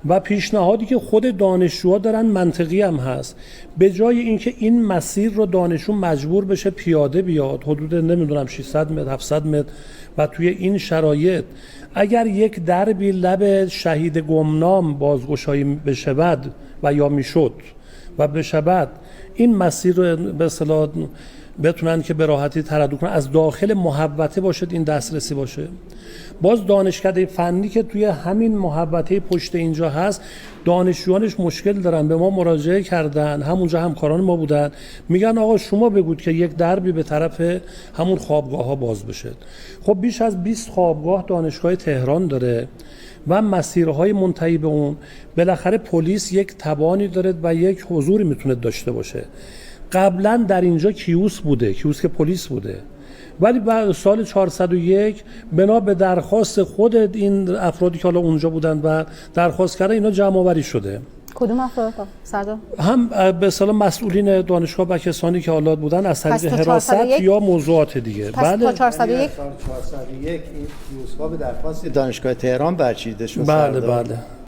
و پیشنهادی که خود دانشجوها دارن منطقی هم هست. به جای اینکه این مسیر رو دانشجو مجبور بشه پیاده بیاد حدود نمیدونم 600 متر 700 متر و توی این شرایط اگر یک دربی لب شهید گمنام بازگشایی بشود و یا میشد و بشود این مسیر رو به اصطلاح بتونن که به راحتی تردد کنن، از داخل محوطه باشد این دسترسی باشه. باز دانشکده فنی که توی همین محوطه پشت اینجا هست دانشجویانش مشکل دارن، به ما مراجعه کردن، همونجا همکاران ما بودن، میگن آقا شما بگید که یک دربی به طرف همون خوابگاه ها باز بشه. خب بیش از 20 خوابگاه دانشگاه تهران داره و مسیرهای منتهی به اون. بالاخره پلیس یک توانی داره و یک حضوری میتونه داشته باشه. قبلا در اینجا کیوسک بوده، کیوسک پلیس بوده، ولی بعد سال 401 بنا به درخواست خود این افرادی که حالا اونجا بودن و درخواست کردن اینا جمع آوری شده. کدوم افراد سردار؟ هم به اصطلاح مسئولین دانشگاه و کسانی که حالا بودن از طریق حراست یا موضوعات دیگه. بله. تا 401 این کیوسک‌ها به درخواست دانشگاه تهران برچیده شد. بله.